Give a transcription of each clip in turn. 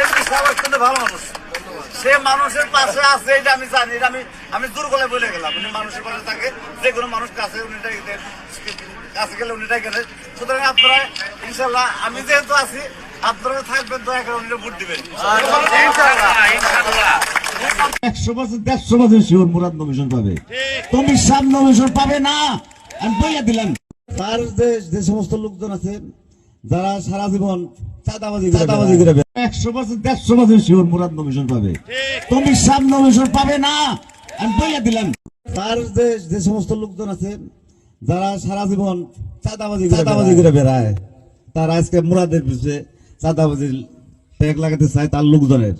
MP সাহেব অত্যন্ত ভালো মানুষ, সে মানুষের পাশে আছে এটা আমি জানি, এটা আমি জোর গলায় বলে গেলাম। উনি মানুষের পাশে থাকে, যে কোনো মানুষ কাছে কাছে গেলে উনিটাই গেলে। সুতরাং আপনারা ইনশাল্লাহ, আমি যেহেতু আছি, আপনারা থাকবেন, দয়া করে উনি ভোট দিবেন ইনশাল্লাহ। 100% 150% শিওর মুরাদ নমিশন পাবে, তুমি সব নমিশন পাবে না, আমি বইয়া দিলাম। তার যে সমস্ত লোকজন আছে যারা সারা জীবন চাঁদাবাজি করে 100% 150% শিওর মুরাদ নমিশন পাবে, তুমি সব নমিশন পাবে না, আমি বইয়া দিলাম। তার যে সমস্ত লোকজন আছে যারা সারা জীবন চাঁদাবাজি করে বেড়ায়, তারা আজকে মুরাদের পিছনে চাঁদাবাজির ট্যাগ লাগাতে চায় তার লোকজনের।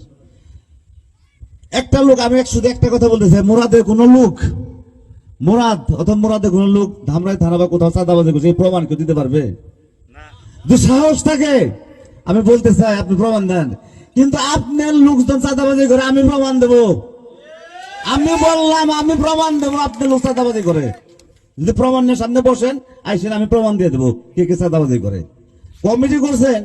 একটা লোক, আমি শুধু একটা কথা বলতে চাই, মুরাদের কোন লোক, মুরাদ অথবা মুরাদের কোন লোক ধামরাই থানা বা কোথাও চাঁদাবাজি করছে এই প্রমাণ কেউ দিতে পারবে? যে সাহস থাকে আমি বলতে চাই আপনি প্রমাণ দেন, কিন্তু আপনার লোকজন চাঁদাবাজি করে আমি প্রমাণ দেব। আমি বললাম আমি প্রমাণ দেবো আপনার লোক চাঁদাবাজি করে। যদি প্রমাণের সামনে বসেন আইসেন, আমি প্রমাণ দিয়ে দেবো কে কে চাঁদাবাজি করে। কমিটি করছেন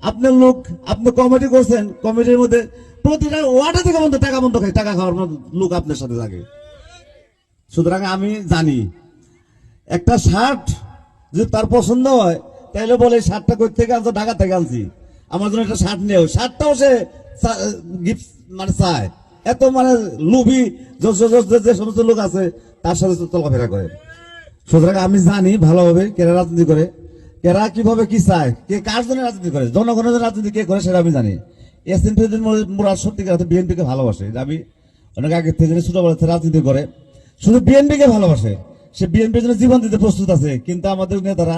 আপনার লোক, আপনি কমিটি করছেন, কমিটির মধ্যে প্রতিটা ওয়ার্ডে থেকে বন্ধ টাকা বন্ধ খায়, টাকা খাওয়ার লোক আপনার সাথে থাকে। সুতরাং আমি জানি একটা শার্ট যদি তার পছন্দ হয় তাহলে বলে শার্টটা কই থেকে আনছো, ঢাকা থেকে আনছি, আমার জন্য একটা শার্ট নেও, শার্টটাও সে গিফট মানে চায়। এত মানে লুভি যে সমস্ত লোক আছে তার সাথে চলাফেরা করে। সুতরাং আমি জানি ভালোভাবে কেরা রাজনীতি করে, কেরা কিভাবে কি চায়, কে কার জন্য রাজনীতি করে, জনগণের রাজনীতি কে করে সেটা আমি জানি। মুরাদ সত্যিকার বিএনপিকে ভালোবাসে, আমি অনেক আগে থেকে ছোটবেলা থেকে রাজনীতি করে, শুধু বিএনপিকে ভালোবাসে, সে বিএনপির জন্য জীবন দিতে প্রস্তুত আছে। কিন্তু আমাদের নেতারা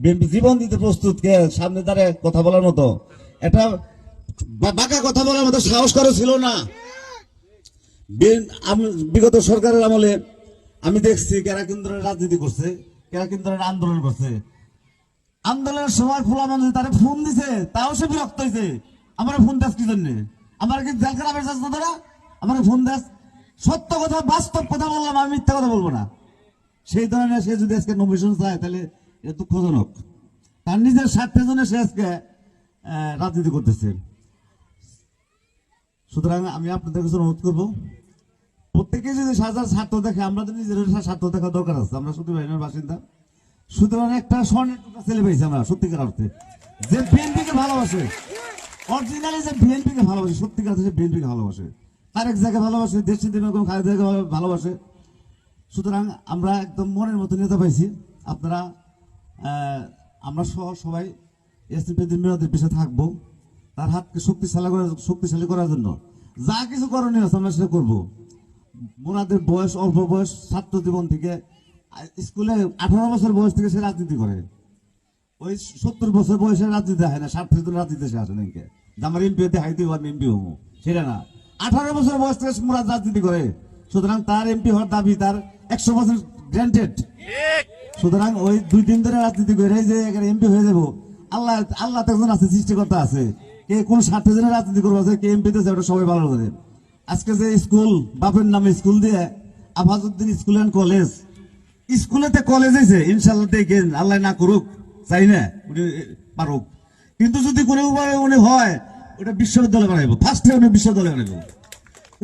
বিএনপি জীবন দিতে প্রস্তুত, কে সামনে দাঁড়িয়ে কথা বলার মতো, এটা বাঁকা কথা বলার মতো সাহস করা ছিল না। বিগত সরকারের আমলে আমি দেখছি কেরা কিন্তু রাজনীতি করছে, কেরা কিন্তু আন্দোলন করছে। আন্দোলনের সময় খোলা মানুষ তারা ফোন দিছে, তাও সে বিরক্ত হয়েছে। আমার ফোন দেশ কি জন্য, আমার কি জেল খারাপের চাষ না, আমার ফোন দেশ। সত্য কথা বাস্তব কথা বললাম, আমি মিথ্যা কথা বলবো না। সেই ধরনের সে যদি আজকে নমিশন চায় তাহলে এটা দুঃখজনক। তার নিজের স্বার্থের জন্য সে আজকে রাজনীতি করতেছে। সুতরাং আমি আপনাদের কাছে অনুরোধ করবো, প্রত্যেকে যদি সাজার স্বার্থ দেখে, আমরা তো নিজের স্বার্থ দেখা দরকার আছে। আমরা সত্যি বাহিনীর বাসিন্দা, সুতরাং একটা স্বর্ণের টুকরা ছেলে পেয়েছি আমরা সত্যিকার অর্থে, যে বিএনপিকে ভালোবাসে, অরিজিনালি যে বিএনপিকে ভালোবাসে, সত্যিকার অর্থে বিএনপিকে ভালোবাসে, তারেক জায়গায় ভালোবাসে, দেশ চিন্তা খালেদা জিয়াকে ভালোবাসে। সুতরাং আমরা একদম মনের মতো নেতা পাইছি। আপনারা আমরা সবাই এসপিদের মেয়রদের পিছিয়ে থাকবো, তার হাতকে শক্তিশালী করার জন্য যা কিছু করণীয় আছে আমরা সেটা করবো। মোনাদের বয়স অল্প বয়স, ছাত্র জীবন থেকে স্কুলে 18 বছর বয়স থেকে সে রাজনীতি করে, ওই 70 বছর বয়সে রাজনীতি হয় না, 60 রাজনীতি সে আসে নাকি আমার এমপি হতে হাইতে এমপি হবো সেটা না। 18 বছর বয়স থেকে মোরাদ রাজনীতি করে, সুতরাং তার এমপি হওয়ার দাবি তার 100% গ্রান্টেড। সুতরাং ওই 2-3 ধরে রাজনীতি করে যে এমপি হয়ে যাবো, আল্লাহ একজন আছে, সৃষ্টিকর্তা আছে, কে কোন স্বার্থে জন্য রাজনীতি করবো, কে এমপি তে ওটা সবাই ভালো করে। আজকে যে স্কুল বাপের নামে স্কুল দিয়ে আফাজউদ্দিন স্কুল অ্যান্ড কলেজ, স্কুলেতে কলেজ হয়েছে, ইনশাল্লাহ দেখেন আল্লাহ না করুক, চাই না উনি পারুক, কিন্তু যদি কোনো উপায়ে উনি হয় ওটা বিশ্ববিদ্যালয় বানাইবো, ফার্স্টে উনি বিশ্ববিদ্যালয় বানাইবো।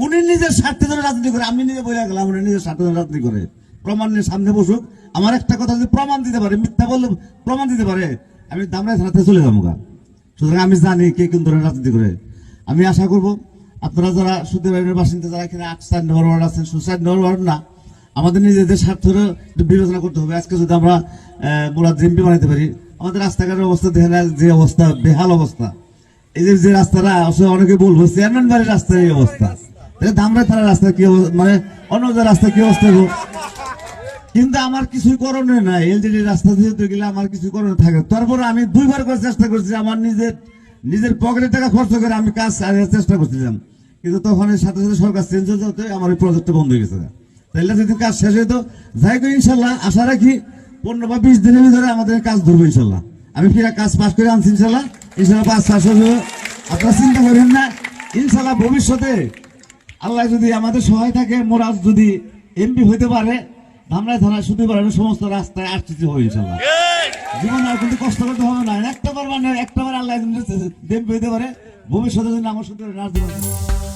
উনি নিজের স্বার্থে ধরে রাজনীতি করে, আমি নিজে বলে গেলাম উনি নিজের স্বার্থে ধরে রাজনীতি করে। প্রমাণ নিয়ে সামনে বসুক, আমার একটা কথা যদি প্রমাণ দিতে পারে, মিথ্যা বললে প্রমাণ দিতে পারে, আমি দামরাই থানাতে চলে যাবো গা। সুতরাং আমি জানি কে কোন ধরনের রাজনীতি করে। আমি আশা করবো আপনারা যারা সুদীর বাসিন্দা, যারা এখানে 8 নম্বর ওয়ার্ড আছেন, 7 নম্বর ওয়ার্ড না, আমাদের নিজেদের স্বার্থ বিবেচনা করতে হবে। আজকে যদি আমরা মুরাদ এমপি বানাইতে পারি, আমাদের রাস্তাঘাটের অবস্থা দেখেন যে অবস্থা, বেহাল অবস্থা। এই যে রাস্তাটা অনেকে বলবো চেয়ারম্যান বাড়ির রাস্তার এই অবস্থা, ধামরাই থানার রাস্তা কি মানে অন্য যে রাস্তা কি অবস্থা। কিন্তু আমার কিছুই করণীয় নাই, এলজিডি রাস্তা যেহেতু গেলে আমার কিছু করণীয় থাকে। তারপর আমি 2বার করে চেষ্টা করছি, আমার নিজের পকেটের টাকা খরচ করে আমি কাজ চেষ্টা করছিলাম, কিন্তু তখন সাথে সাথে সরকার চেঞ্জ হয়ে যেতে আমার এই প্রজেক্টটা বন্ধ হয়ে গেছে। তাইলে যদি কাজ শেষ হইতো যাই করি, ইনশাল্লাহ আশা রাখি 15 বা 20 দিনের ভিতরে আমাদের কাজ ধরবো ইনশাল্লাহ। আমি ফিরা কাজ পাস করে আনছি ইনশাল্লাহ, ইনশাল্লাহ 5 হবে। আপনারা চিন্তা করেন না, ইনশাল্লাহ ভবিষ্যতে আল্লাহ যদি আমাদের সহায় থাকে, মোরাদ যদি এমপি হইতে পারে, ধামরাই থানায় শুধু পারে সমস্ত রাস্তায় আর্চিত হবে ইনশাল্লাহ। জীবন আর কিন্তু কষ্ট করতে হবে না, একটাবার আল্লাহ এমপি হইতে পারে, ভবিষ্যতে যদি আমার সত্যি নাচ দিবেন